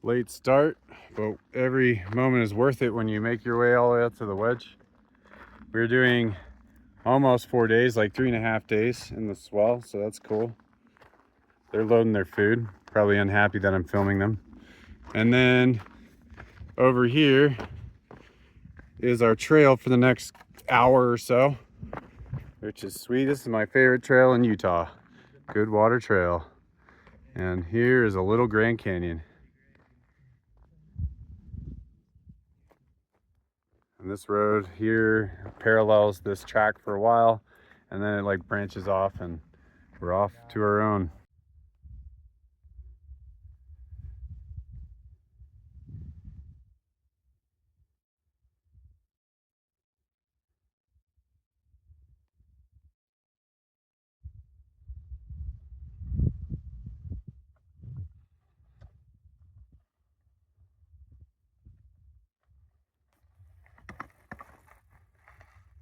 Late start, but every moment is worth it when you make your way all the way up to the Wedge. We're doing almost 4 days, like 3.5 days in the swell, so that's cool. They're loading their food, probably unhappy that I'm filming them. And then over here is our trail for the next hour or so, which is sweet. This is my favorite trail in Utah, Good Water Trail. And here is a little Grand Canyon. And this road here parallels this track for a while, and then it like branches off and we're off to our own.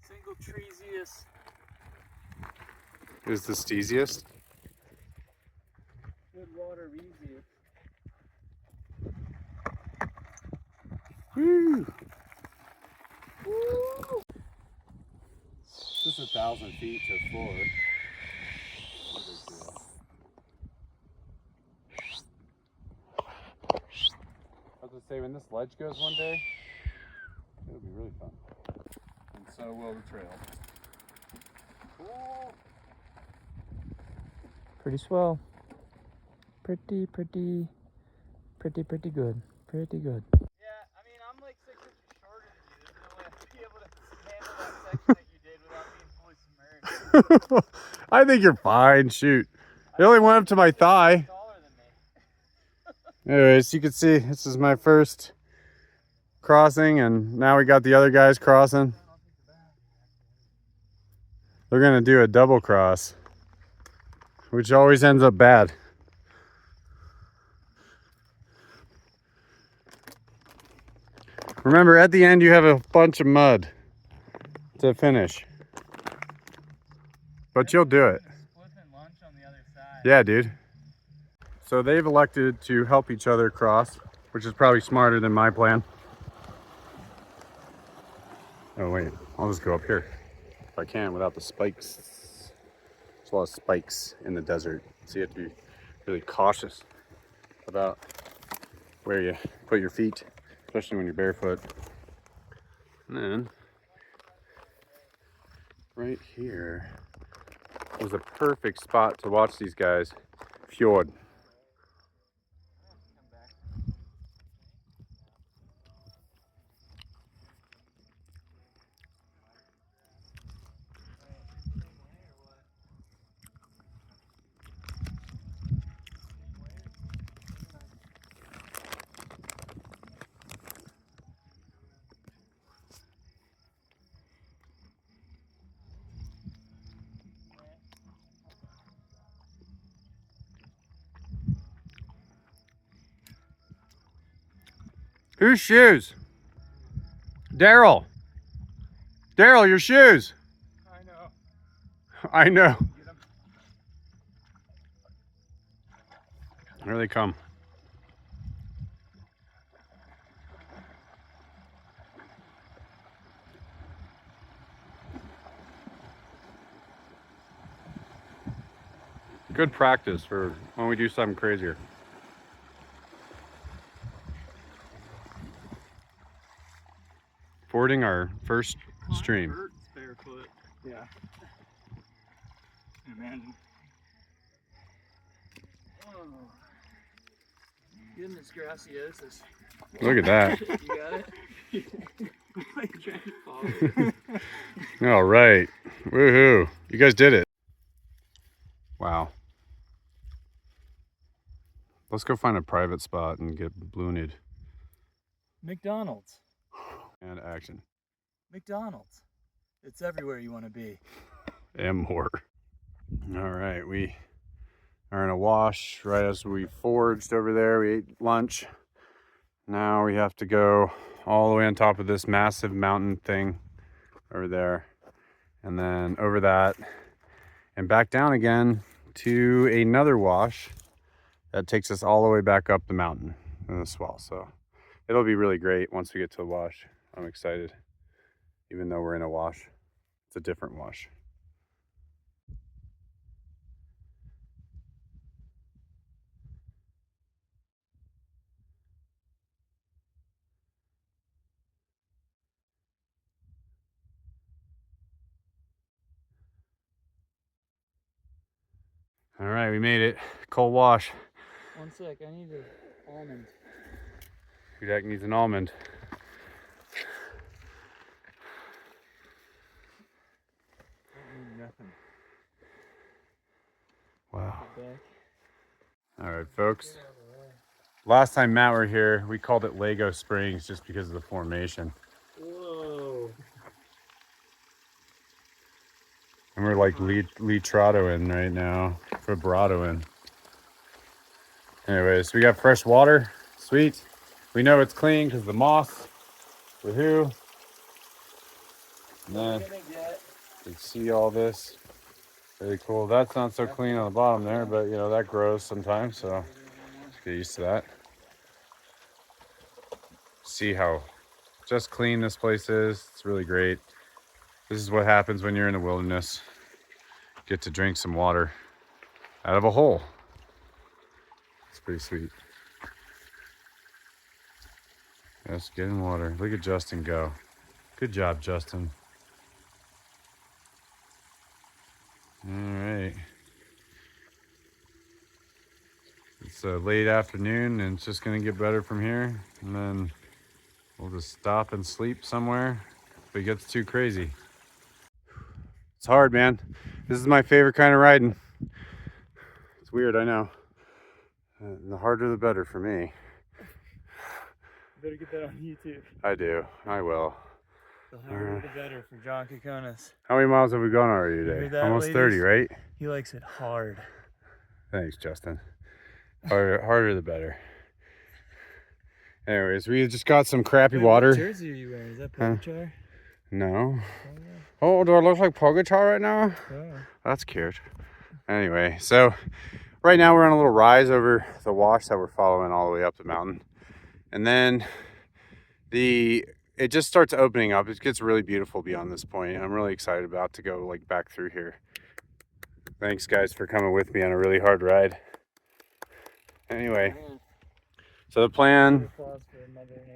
Single treesiest. Is the steeziest? Good water easiest. Woo! Woo! Just 1,000 feet to floor. I was gonna say, when this ledge goes one day, it'll be really fun. And so will the trail. Cool. Pretty swell. Pretty good. Pretty good. Yeah, I mean, I'm like 6 inches shorter than you. There's no way I'd be able to handle that section that you did without being fully submerged. I think you're fine. Shoot. It only went up to my thigh. Taller than me. Anyways, you can see this is my first crossing, and now we got the other guys crossing. They're gonna do a double cross, which always ends up bad. Remember, at the end you have a bunch of mud to finish, but you'll do it. Yeah, dude. So they've elected to help each other cross, which is probably smarter than my plan. Oh wait, I'll just go up here if I can without the spikes. There's a lot of spikes in the desert, so you have to be really cautious about where you put your feet, especially when you're barefoot. And then right here was a perfect spot to watch these guys fjord. Whose shoes? Daryl. Daryl, your shoes. I know. Here they come. Good practice for when we do something crazier. Fording our first stream. Hurts barefoot. Yeah. Imagine. Oh. Goodness graciosus. Look at that. You got it? Like trying to follow. All right. Woohoo. You guys did it. Wow. Let's go find a private spot and get ballooned. McDonald's. And action. McDonald's. It's everywhere you want to be. And more. All right, we are in a wash right as we foraged over there. We ate lunch. Now we have to go all the way on top of this massive mountain thing over there, and then over that and back down again to another wash that takes us all the way back up the mountain. in the swell. So it'll be really great once we get to the wash. I'm excited. Even though we're in a wash, it's a different wash. All right, we made it. Cold wash. 1 sec, I need an almond. Hudak needs an almond. Nothing. Wow. Back. All right, folks. Last time Matt were here, we called it Lego Springs just because of the formation. Whoa. And we're like Litradoing right now, Vibratoing. Anyways, we got fresh water. Sweet. We know it's clean because the moss. Woohoo. And then you can see all this. Really cool. That's not so clean on the bottom there, but you know, that grows sometimes, so just get used to that. See how just clean this place is. It's really great. This is what happens when you're in the wilderness. Get to drink some water out of a hole. It's pretty sweet. Yes, get in water. Look at Justin go. Good job, Justin. All right. It's a late afternoon and it's just gonna get better from here. And then we'll just stop and sleep somewhere if it gets too crazy. It's hard, man. This is my favorite kind of riding. It's weird, I know. And the harder the better for me. Better get that on YouTube. I do. I will. The harder the better for John Kokonis. How many miles have we gone already today? That, almost ladies? 30, right? He likes it hard. Thanks, Justin. Harder the better. Anyways, we just got some crappy water. What jersey are you wearing? Is that Pogacar? No. Oh, do I look like Pogacar right now? Yeah. That's cute. Anyway, so right now we're on a little rise over the wash that we're following all the way up the mountain. And then it just starts opening up. It gets really beautiful beyond this point. I'm really excited about to go like back through here. Thanks guys for coming with me on a really hard ride. Anyway, so the plan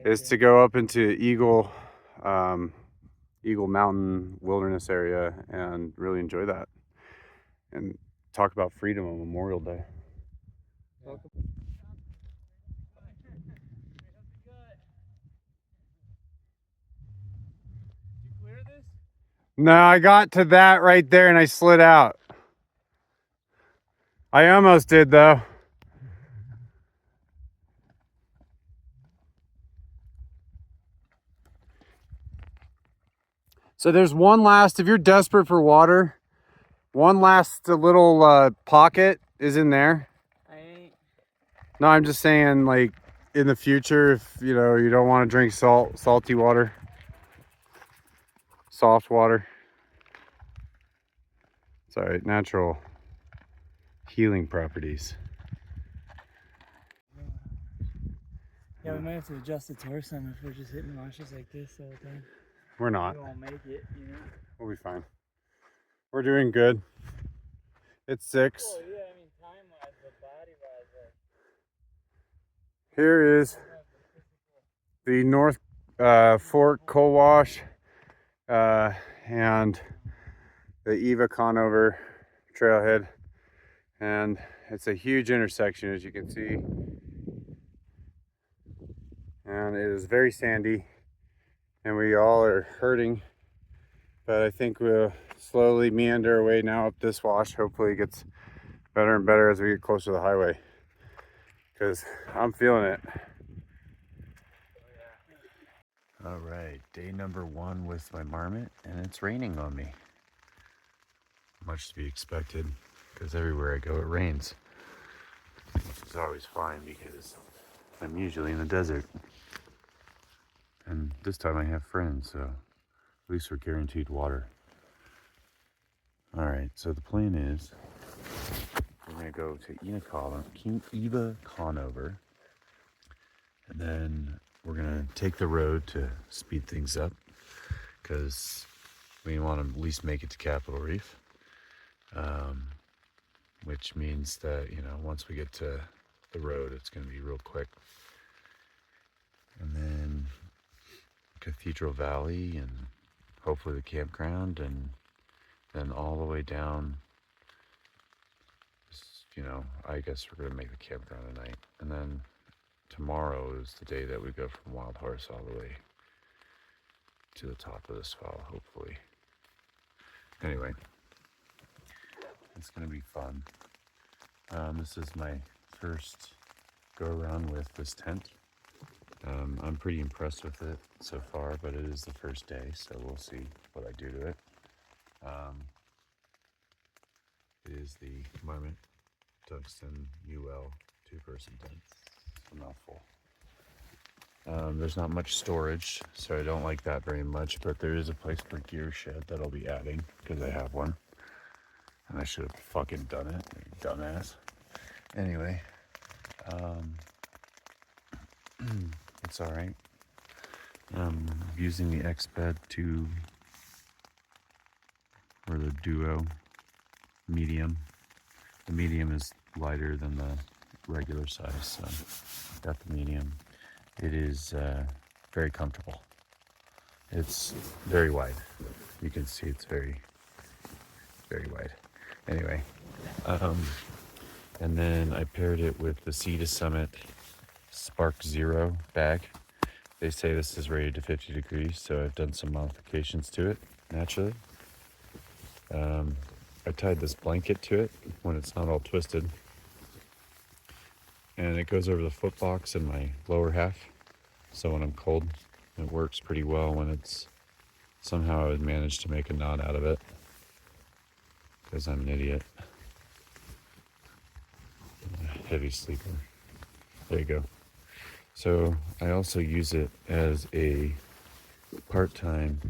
is to go up into Eagle Mountain Wilderness area and really enjoy that and talk about freedom on Memorial Day. Yeah. No, I got to that right there and I slid out. I almost did though. So there's one last, if you're desperate for water, one last little pocket is in there. I ain't. No, I'm just saying like in the future, if you know, you don't want to drink salty water, soft water. It's all right, natural healing properties. Yeah, we might have to adjust the torso if we're just hitting washes like this all the time. We're not. We won't make it, you know? We'll be fine. We're doing good. It's 6. Well, yeah, I mean time-wise, but body-wise, like... Here is the North Fork Coal Wash and the Eva Conover trailhead. And it's a huge intersection, as you can see. And it is very sandy. And we all are hurting. But I think we'll slowly meander our way now up this wash. Hopefully it gets better and better as we get closer to the highway. Because I'm feeling it. All right, day number 1 with my marmot, and it's raining on me. Much to be expected, because everywhere I go it rains. Which is always fine, because I'm usually in the desert. And this time I have friends, so at least we're guaranteed water. All right, so the plan is we're gonna go to Eva Conover, And then we're gonna take the road to speed things up because we want to at least make it to Capitol Reef. Which means that, you know, once we get to the road, it's gonna be real quick. And then Cathedral Valley and hopefully the campground, and then all the way down. You know, I guess we're gonna make the campground tonight, and then tomorrow is the day that we go from Wild Horse all the way to the top of the swell, hopefully. Anyway, it's gonna be fun. This is my first go around with this tent. I'm pretty impressed with it so far, but it is the first day, so we'll see what I do to it. It is the Marmot Tungsten UL 2-person tent. It's a mouthful. There's not much storage, so I don't like that very much, but there is a place for gear shed that I'll be adding because I have one. And I should have fucking done it, you dumbass. Anyway, it's alright. I'm using the X-Bed 2 or the Duo medium. The medium is lighter than the regular size, so got the medium. It is very comfortable. It's very wide. You can see it's very, very wide. Anyway, and then I paired it with the Sea to Summit Spark Zero bag. They say this is rated to 50 degrees, so I've done some modifications to it, naturally. I tied this blanket to it when it's not all twisted. And it goes over the foot box in my lower half. So when I'm cold, it works pretty well when it's somehow I would manage to make a knot out of it. Because I'm an idiot. Heavy sleeper. There you go. So I also use it as a part-time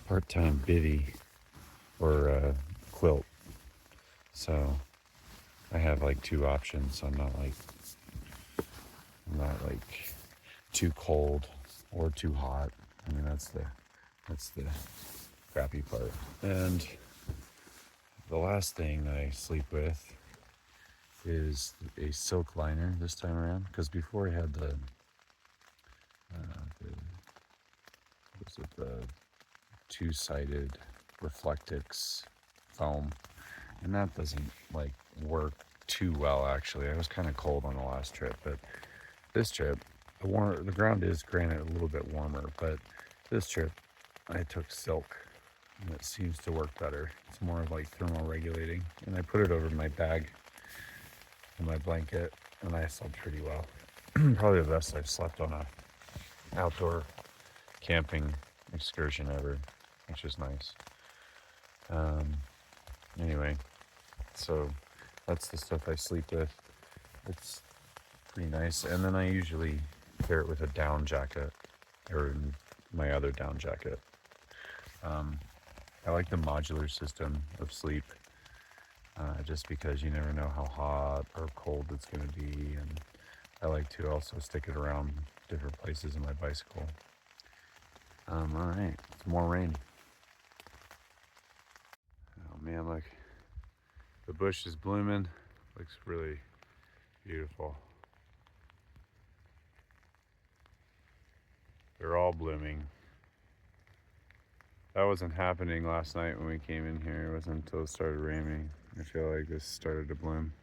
bivvy or quilt. So I have like 2 options. I'm not like too cold or too hot. I mean, that's the crappy part. And the last thing that I sleep with is a silk liner this time around, because before I had the two-sided Reflectix foam, and that doesn't like work too well actually. I was kind of cold on the last trip, but this trip the ground is granted a little bit warmer, but this trip I took silk and it seems to work better. It's more of like thermal regulating, and I put it over my bag and my blanket, and I slept pretty well. Probably the best I've slept on a outdoor camping excursion ever, which is nice. Anyway, so that's the stuff I sleep with. It's pretty nice. And then I usually pair it with a down jacket, or my other down jacket. I like the modular system of sleep, just because you never know how hot or cold it's going to be, and I like to also stick it around different places in my bicycle. All right, it's more rain. Oh man, look, the bush is blooming. Looks really beautiful. They're all blooming. That wasn't happening last night when we came in here. It wasn't until it started raining. I feel like this started to bloom,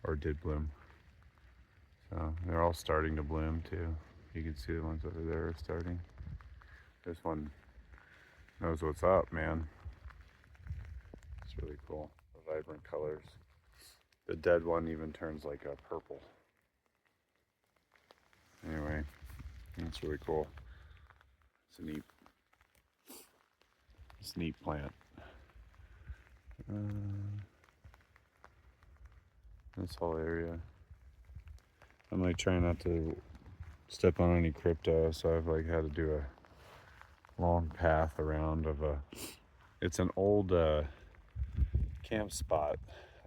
or did bloom. So they're all starting to bloom too. You can see the ones over there are starting. This one knows what's up, man. It's really cool. The vibrant colors. The dead one even turns like a purple. Anyway, it's really cool. It's a neat plant. This whole area. I'm like trying not to step on any crypto, so I've like had to do a long path around it's an old camp spot,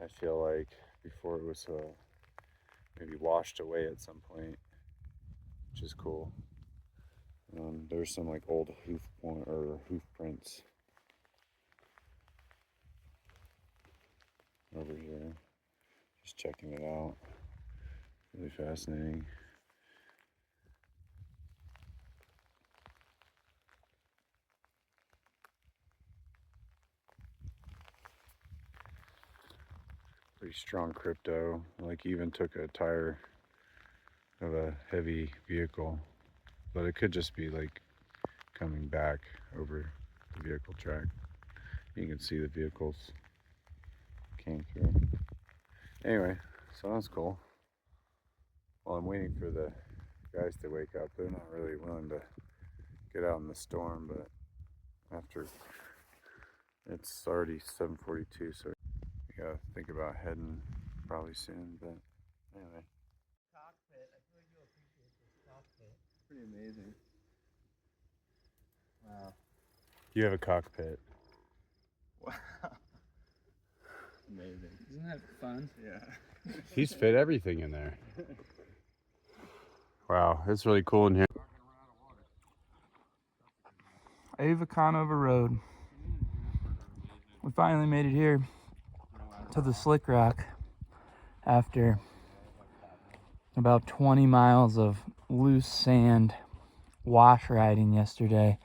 I feel like, before it was maybe washed away at some point, which is cool. There's some like old hoof prints over here. Just checking it out. Really fascinating. Pretty strong crypto. Like even took a tire of a heavy vehicle, but it could just be like coming back over the vehicle track. You can see the vehicles came through. Anyway, so that's cool. Well, I'm waiting for the guys to wake up. They're not really willing to get out in the storm, but after it's already 7:42, so we gotta think about heading probably soon. But anyway, Cockpit. I feel like you'll appreciate this cockpit. pretty amazing. Wow. You have a cockpit. Wow. Amazing. Isn't that fun? Yeah. He's fit everything in there. Wow, it's really cool in here. Eva Conover Road. We finally made it here to the Slick Rock after about 20 miles of loose sand wash riding yesterday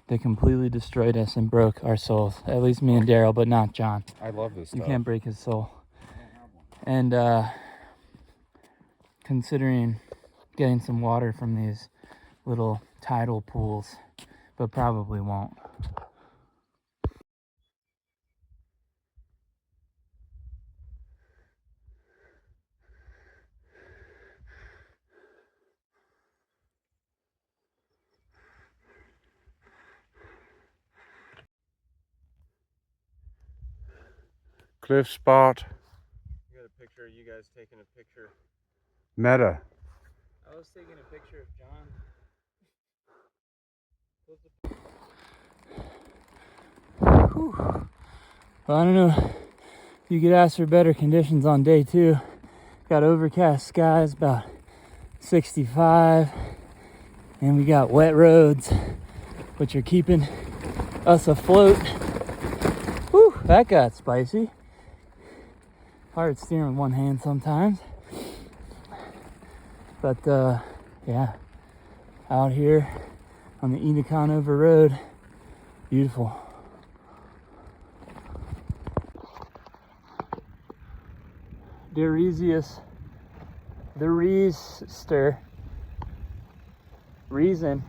that completely destroyed us and broke our souls. At least me and Daryl, but not John. I love this stuff. You can't break his soul. And considering getting some water from these little tidal pools, but probably won't. Cliff spot. I got a picture of you guys taking a picture. Meta. I was taking a picture of John. Whew. Well, I don't know if you could ask for better conditions on day 2. Got overcast skies, about 65, and we got wet roads, which are keeping us afloat. Whew, that got spicy. Hard steering with one hand sometimes. But yeah, out here on the Eva Conover Road, beautiful. Deresius, the Reester, reason.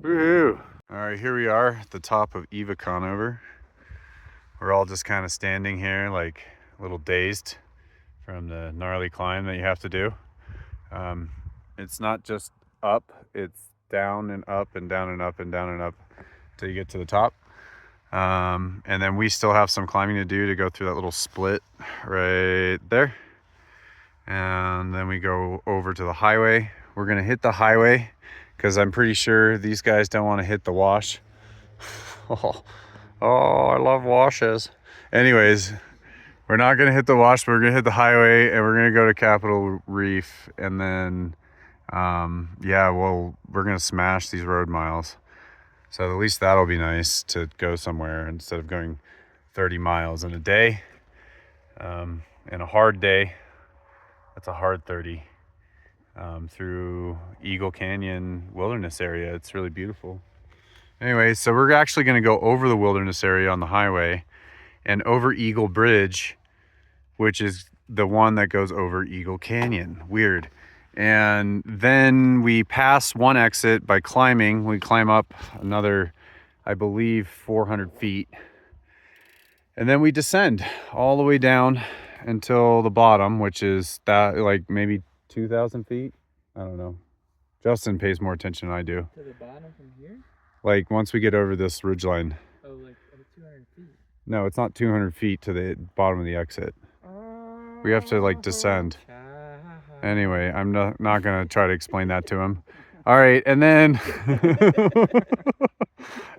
Woohoo! All right, here we are at the top of Eva Conover. We're all just kind of standing here like a little dazed from the gnarly climb that you have to do. It's not just up, it's down and up and down and up and down and up till you get to the top. And then we still have some climbing to do to go through that little split right there. And then we go over to the highway. We're gonna hit the highway because I'm pretty sure these guys don't want to hit the wash. Oh, I love washes. Anyways, we're not gonna hit the wash, but we're gonna hit the highway and we're gonna go to Capitol Reef, and then yeah, well, we're gonna smash these road miles. So at least that'll be nice to go somewhere instead of going 30 miles in a day. In a hard day, that's a hard 30. Through Eagle Canyon wilderness area. It's really beautiful. Anyway, so we're actually going to go over the wilderness area on the highway and over Eagle Bridge, which is the one that goes over Eagle Canyon. Weird. And then we pass one exit by climbing. We climb up another, I believe, 400 feet. And then we descend all the way down until the bottom, which is that like maybe 2,000 feet. I don't know. Justin pays more attention than I do. To the bottom from here? Like once we get over this ridgeline. Oh, like 200 feet. No, it's not 200 feet to the bottom of the exit. We have to like descend. Anyway, I'm not gonna try to explain that to him. All right, and then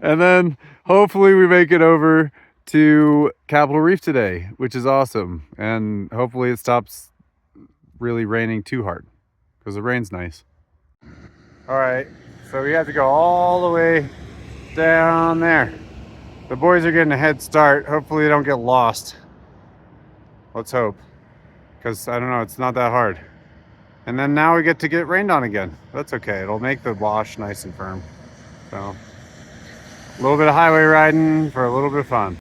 and then hopefully we make it over to Capitol Reef today, which is awesome. And hopefully it stops really raining too hard because the rain's nice. All right, so we have to go all the way down there. The boys are getting a head start. Hopefully they don't get lost. Let's hope, because I don't know, it's not that hard. And then now we get to get rained on again. That's okay, it'll make the wash nice and firm. So, a little bit of highway riding for a little bit of fun.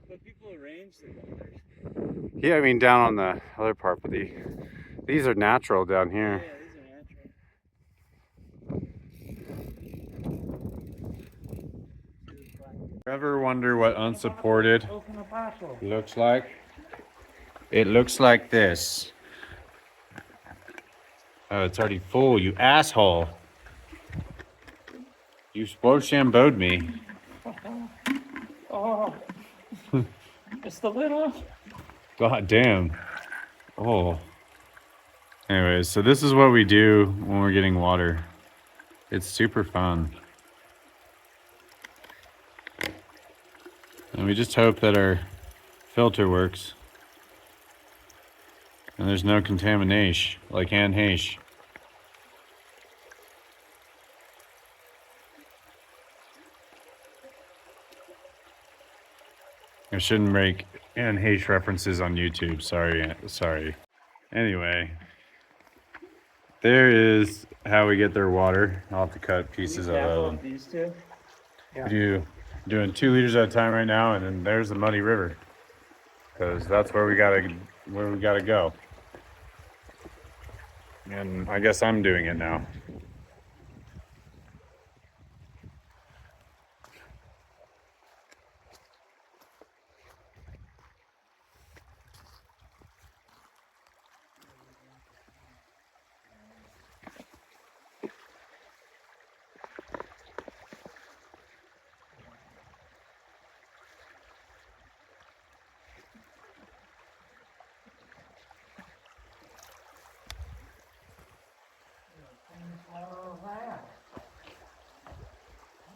But people arrange the colors. Yeah, I mean down on the other part, but these are natural down here. Yeah, these are natural. Ever wonder what unsupported looks like? It looks like this. Oh, it's already full, you asshole. You Rochambeau'd me. Oh, just a little. God damn. Oh. Anyways, so this is what we do when we're getting water. It's super fun. And we just hope that our filter works. And there's no contamination, like Anne Heche. I shouldn't make Anne Heche references on YouTube. Sorry. Anyway, there is how we get their water. I'll have to cut pieces of these two. We're doing 2 liters at a time right now, and then there's the Muddy River, because that's where we gotta go. And I guess I'm doing it now.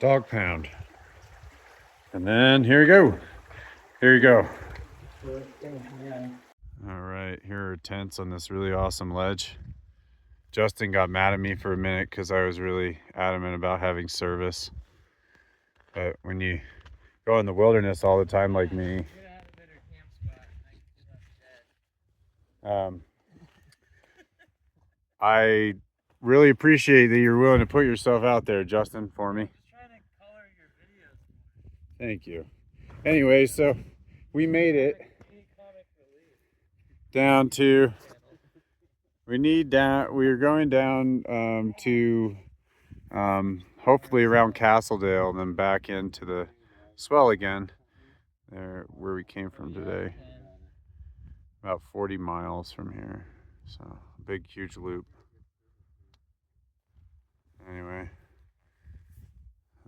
Dog pound. And then here we go. Here you go. All right, here are tents on this really awesome ledge. Justin got mad at me for a minute because I was really adamant about having service. But when you go in the wilderness all the time like me, I really appreciate that you're willing to put yourself out there, Justin, for me. Thank you. Anyway, so we made it down to, we're going down to hopefully around Castledale and then back into the swell again, there where we came from today. About 40 miles from here, so big huge loop. Anyway,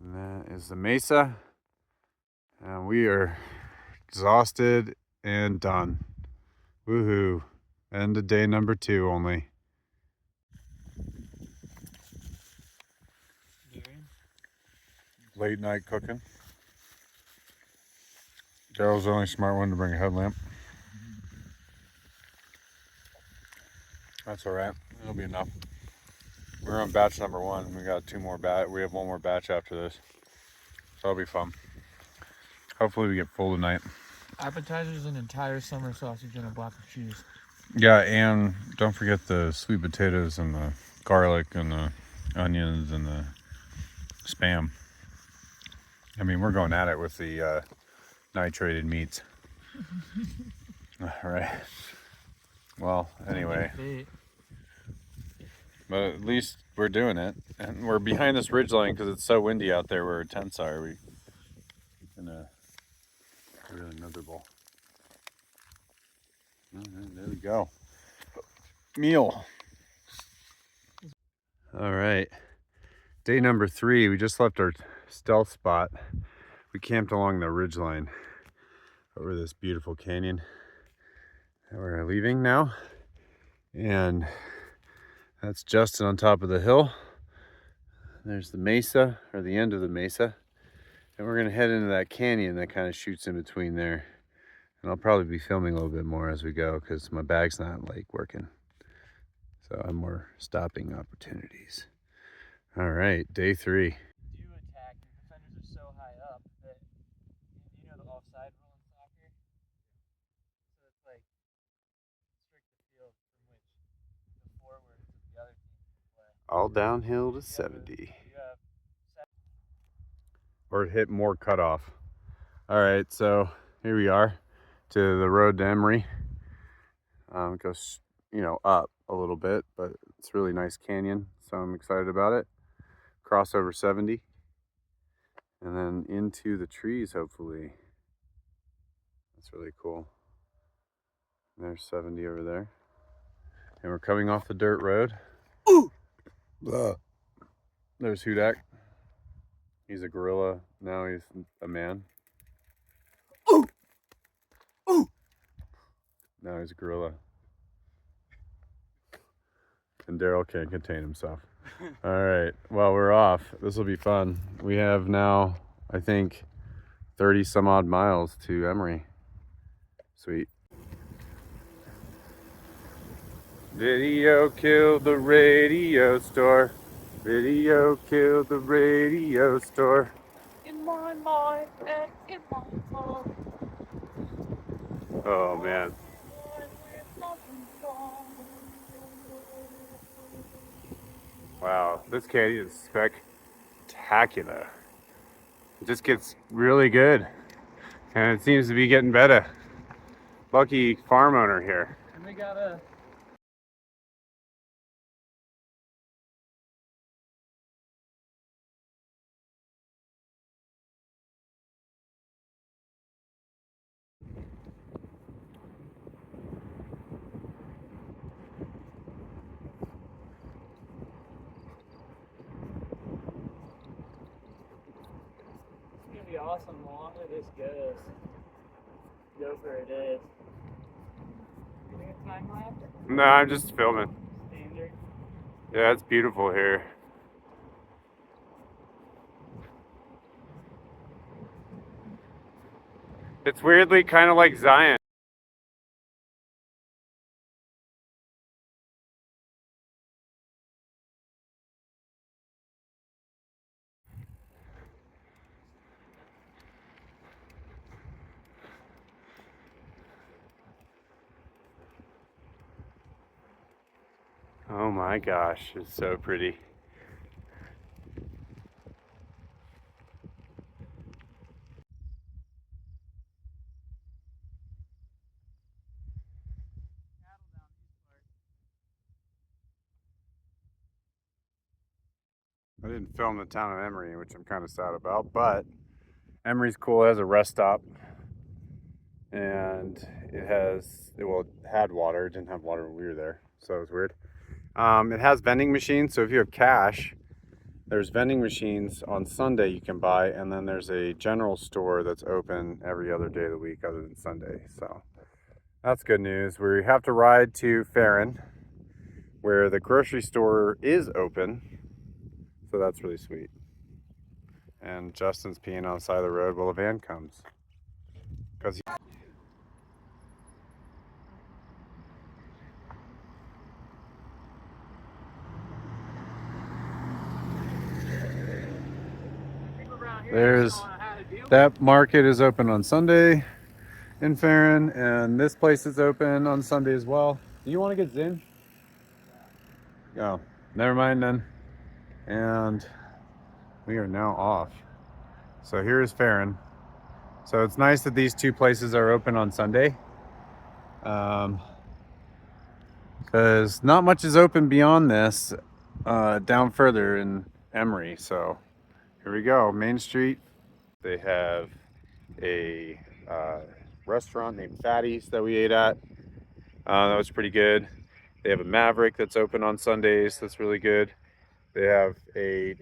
and that is the mesa, and we are exhausted and done. Woohoo! End of day number 2 only. Late night cooking. Daryl's the only smart one to bring a headlamp. That's all right. It'll be enough. We're on batch number 1. We got 2 more batch. We have 1 more batch after this, so it'll be fun. Hopefully we get full tonight. Appetizers, an entire summer sausage, and a block of cheese. Yeah, and don't forget the sweet potatoes and the garlic and the onions and the Spam. I mean, we're going at it with the nitrated meats. All right. Well, anyway, But at least we're doing it. And we're behind this ridge line because it's so windy out there where our tents are. We're really miserable. There we go. Meal. All right. Day number 3. We just left our stealth spot. We camped along the ridge line over this beautiful canyon. And we're leaving now. And that's Justin on top of the hill. There's the mesa, or the end of the mesa. And we're gonna head into that canyon that kind of shoots in between there. And I'll probably be filming a little bit more as we go because my bag's not like working. So I have more stopping opportunities. All right, day 3. Do attack, your defenders are so high up that, you know the offside rule in soccer? So it's like strict the field from which the forwards of the other team can play. All downhill to 70. You have Or hit more cutoff. All right, so here we are to the road to Emory. It goes, up a little bit, but it's a really nice canyon, so I'm excited about it. Cross over 70, and then into the trees, hopefully. That's really cool. There's 70 over there. And we're coming off the dirt road. Ooh! There's Hudak. He's a gorilla. Now he's a man. Ooh! Ooh! Now he's a gorilla. And Daryl can't contain himself. All right, well, we're off. This will be fun. We have now, I think, 30 some odd miles to Emory. Sweet. Video killed the radio store. Video killed the radio store. in my mind and in my heart. Oh, man. Wow, this canyon is spectacular. It just gets really good. And it seems to be getting better. Lucky farm owner here. And we got a be awesome the longer this goes. Go for a day. You think a time lapse? No, I'm just filming. Standard. Yeah, it's beautiful here. It's weirdly kind of like Zion. Oh my gosh, it's so pretty. I didn't film the town of Emory, which I'm kind of sad about, but Emory's cool. It has a rest stop, and it had water. It didn't have water when we were there, so it was weird. It has vending machines, so if you have cash, there's vending machines on Sunday you can buy, and then there's a general store that's open every other day of the week other than Sunday, so that's good news. We have to ride to Farron, where the grocery store is open, so that's really sweet. And Justin's peeing on the side of the road while a van comes. That market is open on Sunday in Farron, and this place is open on Sunday as well. Do you want to get Zin? Oh, never mind then. And we are now off. So here is Farron. So it's nice that these two places are open on Sunday. Because not much is open beyond this. down further in Emory. So here we go, Main Street. They have a restaurant named Fatty's that we ate at. That was pretty good. They have a Maverick that's open on Sundays. That's really good. They have a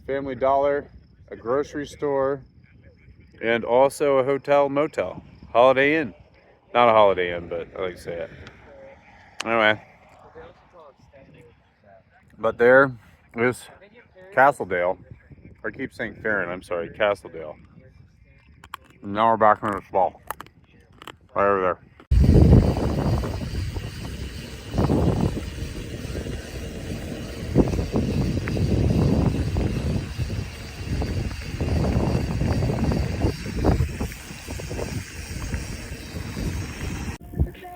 Family Dollar, a grocery store, and also a hotel motel. Holiday Inn. Not a Holiday Inn, but I like to say it. Anyway. But there is Castledale. I keep saying Farron, I'm sorry, Castledale. And now we're back in the swell. Right over there.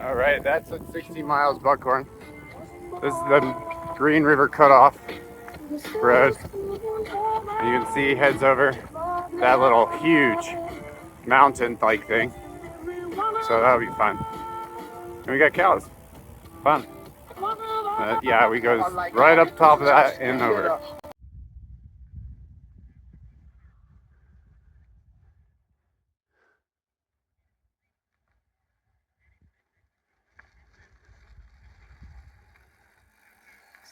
All right, that's at 60 miles Buckhorn. This is the Green River Cutoff Road. And you can see heads over that little huge mountain-like thing. So that'll be fun. And we got cows. Fun. Yeah, we go right up top of that and over.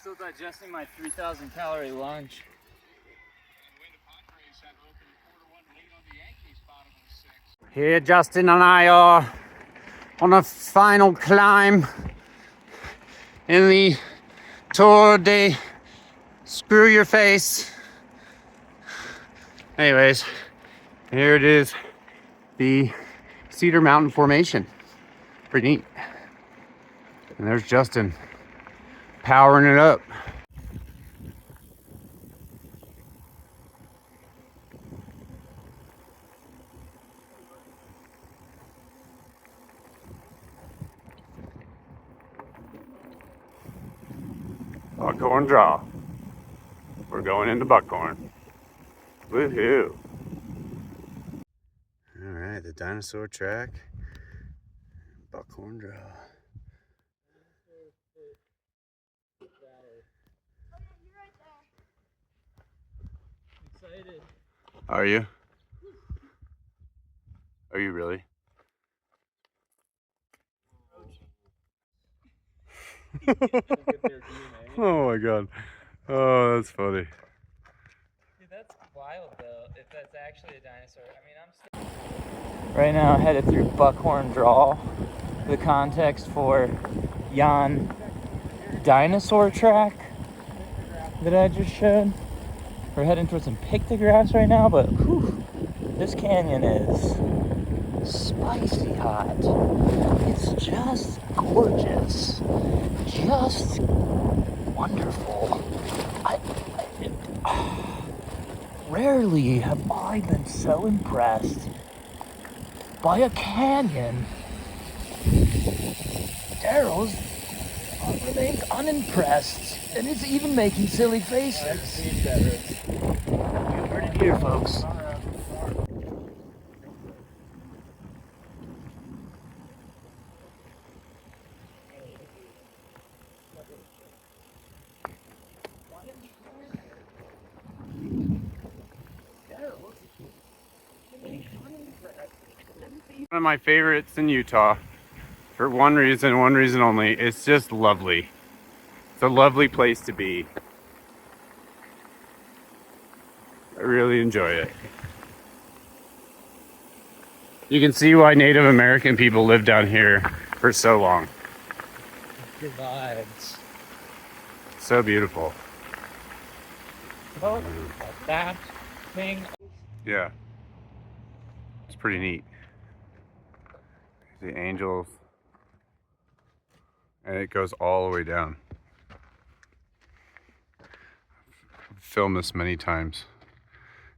Still digesting my 3,000 calorie lunch. Here, Justin and I are on a final climb in the Tour de Screw Your Face. Anyways, here it is, the Cedar Mountain Formation. Pretty neat. And there's Justin powering it up. Buckhorn Draw. We're going into Buckhorn. Woohoo! All right, the dinosaur track. Buckhorn Draw. Excited. Are you? Are you really? Oh my god. Oh, that's funny. Dude, that's wild though, if that's actually a dinosaur. I mean, I'm still... Right now, headed through Buckhorn Draw. The context for Jan dinosaur track that I just showed. We're heading towards some pictographs right now, but whew, this canyon is spicy hot. It's just gorgeous. Just wonderful. Rarely have I been so impressed by a canyon. Daryl's remains unimpressed and is even making silly faces. You heard it here, folks. One of my favorites in Utah, for one reason only. It's just lovely. It's a lovely place to be. I really enjoy it. You can see why Native American people lived down here for so long. Good vibes. So beautiful. Oh, that thing. Yeah. It's pretty neat. The angels. And it goes all the way down. I've filmed this many times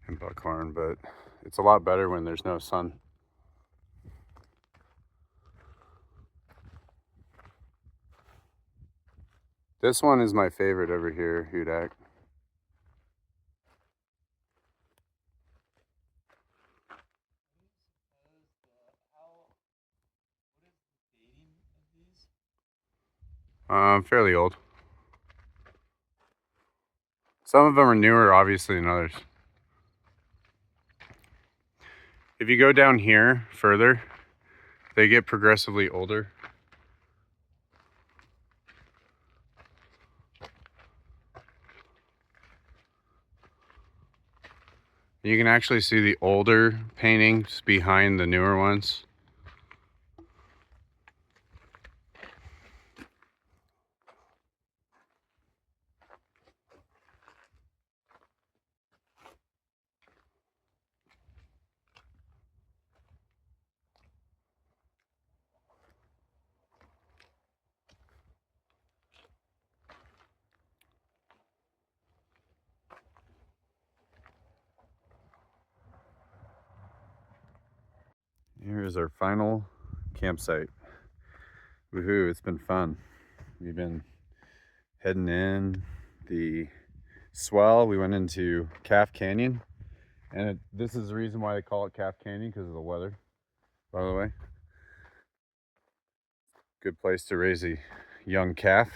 in Buckhorn, but it's a lot better when there's no sun. This one is my favorite over here, Hudak. Fairly old. Some of them are newer, obviously, than others. If you go down here further, they get progressively older. You can actually see the older paintings behind the newer ones. Here is our final campsite. Woohoo, it's been fun. We've been heading in the swell. We went into Calf Canyon, and this is the reason why they call it Calf Canyon, because of the weather, by the way. Good place to raise a young calf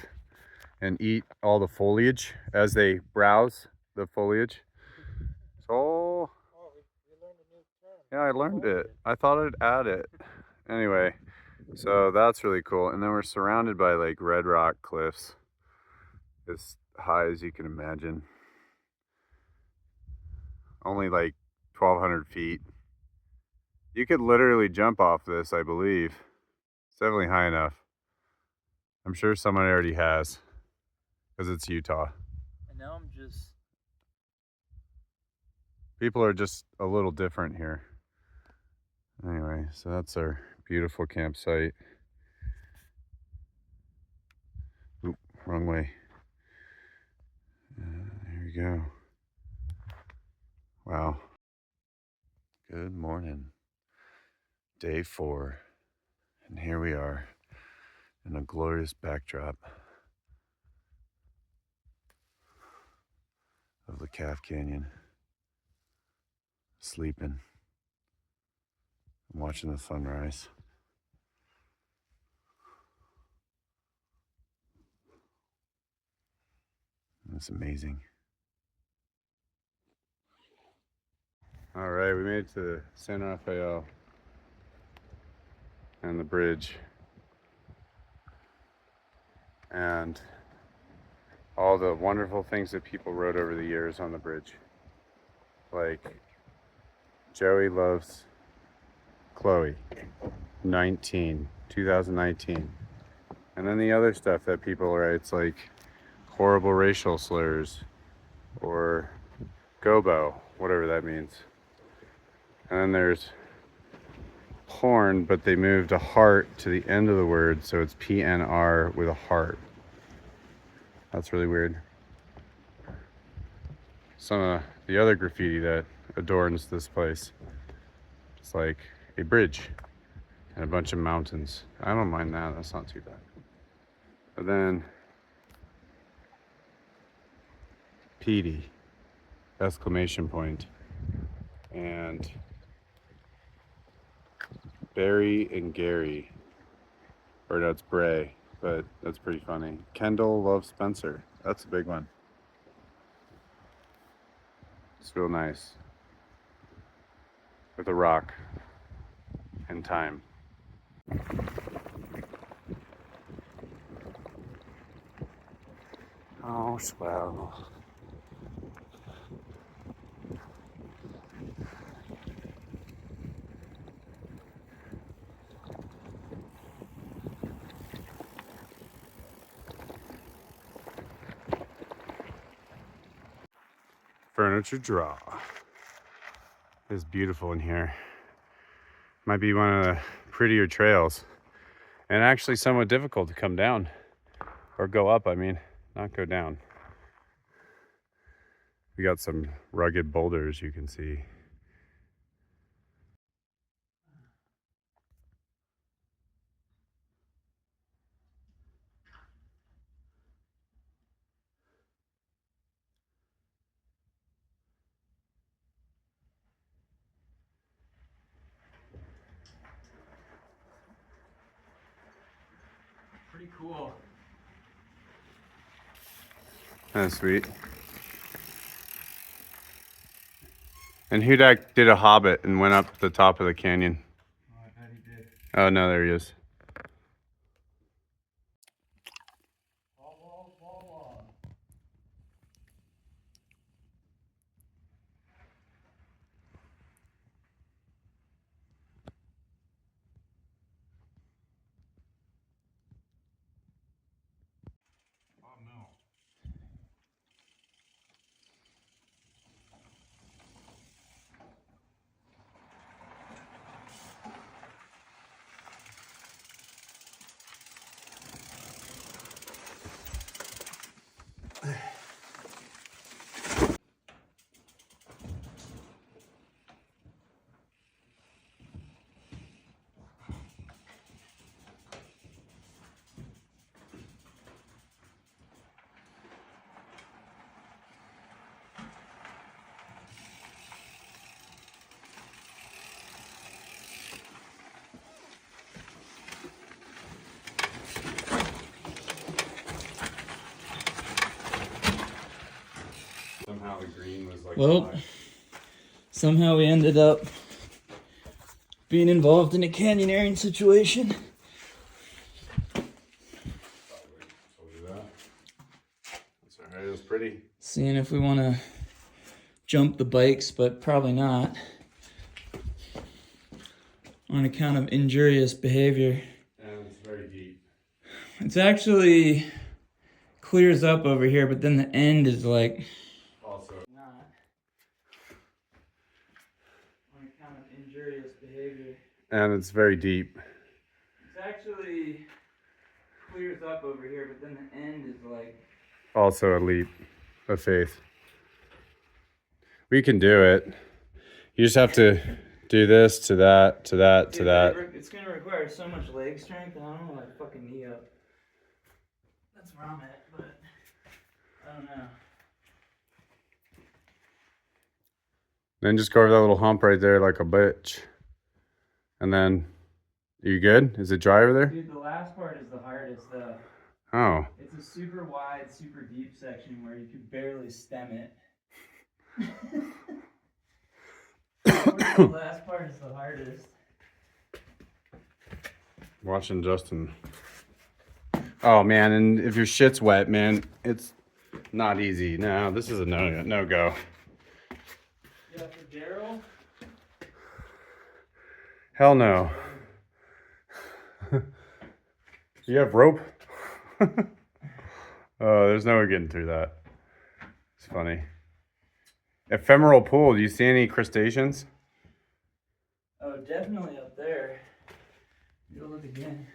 and eat all the foliage as they browse the foliage. So, yeah, I learned it. I thought I'd add it. Anyway, so that's really cool. And then we're surrounded by like red rock cliffs, as high as you can imagine. Only like 1,200 feet. You could literally jump off this, I believe. It's definitely high enough. I'm sure someone already has, because it's Utah. And now I'm just... People are just a little different here. Anyway, so that's our beautiful campsite. Oop, wrong way. There we go. Wow. Good morning. Day 4. And here we are in a glorious backdrop of the Calf Canyon. Sleeping. I'm watching the sunrise. It's amazing. All right, we made it to San Rafael and the bridge. And all the wonderful things that people wrote over the years on the bridge. Like, Joey loves Chloe, 2019. And then the other stuff that people write, it's like horrible racial slurs or gobo, whatever that means. And then there's porn, but they moved a heart to the end of the word, so it's PNR with a heart. That's really weird. Some of the other graffiti that adorns this place, it's like a bridge and a bunch of mountains. I don't mind that, that's not too bad. But then Petey, exclamation point, and Barry and Gary, or no, it's Bray, but that's pretty funny. Kendall loves Spencer, that's a big one. It's real nice. With a rock and time. Oh, swell. Furniture Draw. It's beautiful in here. Might be one of the prettier trails. And actually somewhat difficult to come down. Or go up, I mean, not go down. We got some rugged boulders you can see. Pretty cool. That's sweet. And Hudak did a hobbit and went up the top of the canyon. Oh, I bet he did. Oh no, there he is. Somehow the green was like. Well, somehow we ended up being involved in a canyoneering situation. That's alright, it was pretty. Seeing if we want to jump the bikes, but probably not. On account of injurious behavior. And it's very deep. It's actually clears up over here, but then the end is like Also. not. On account of injurious behavior. And it's very deep. It's actually clears up over here, but then the end is like Also a leap of faith. We can do it. You just have to do this to that, to that, to that. It's gonna require so much leg strength, and I don't know my fucking knee up. That's where I'm at, but I don't know. Then just go over that little hump right there like a bitch. And then, are you good? Is it dry over there? Dude, the last part is the hardest though. Oh. It's a super wide, super deep section where you could barely stem it. The last part is the hardest. Watching Justin. Oh man, and if your shit's wet, man, it's not easy. No, this is a no go. Yeah, for Daryl. Hell no. You have rope? Oh, there's no way getting through that. It's funny. Ephemeral pool, do you see any crustaceans? Oh, definitely up there. Go look again.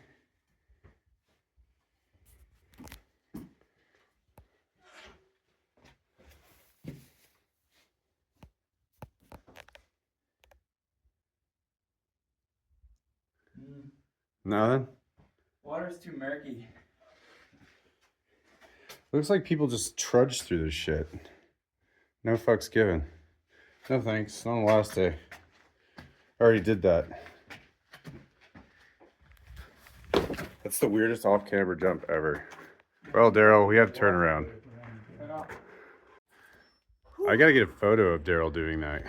Nothing? Water's too murky. Looks like people just trudge through this shit. No fucks given. No thanks, not on the last day. I already did that. That's the weirdest off-camera jump ever. Well, Daryl, we have turnaround. I gotta get a photo of Daryl doing that.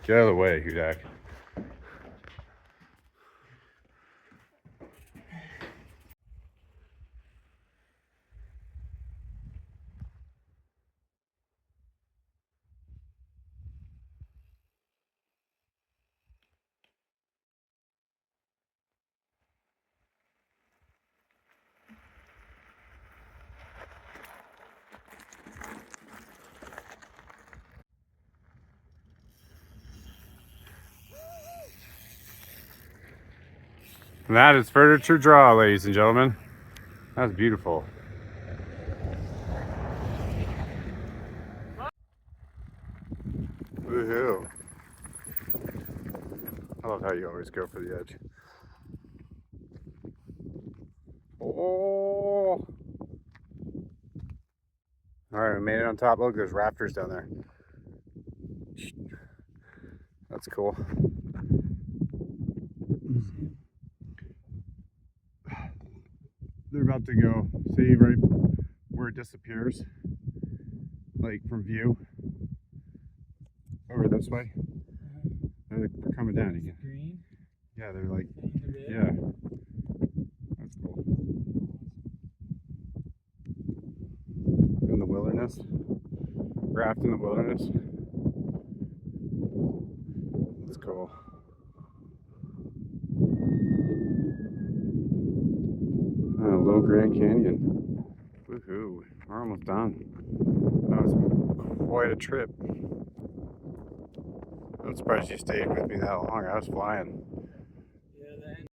Get out of the way, Hudak. And that is furniture draw, ladies and gentlemen. That's beautiful. Woohoo. I love how you always go for the edge. Oh. Alright, we made it on top. Look, there's rafters down there. That's cool. They're about to go. See right where it disappears, like from view. over this way. They're coming down. You can, Green. yeah, they're like, Hitting the red. yeah. That's cool. In the wilderness. Raft in the wilderness. That's cool. Little Grand Canyon. Woohoo. We're almost done. That was quite a trip. I'm surprised you stayed with me that long. I was flying.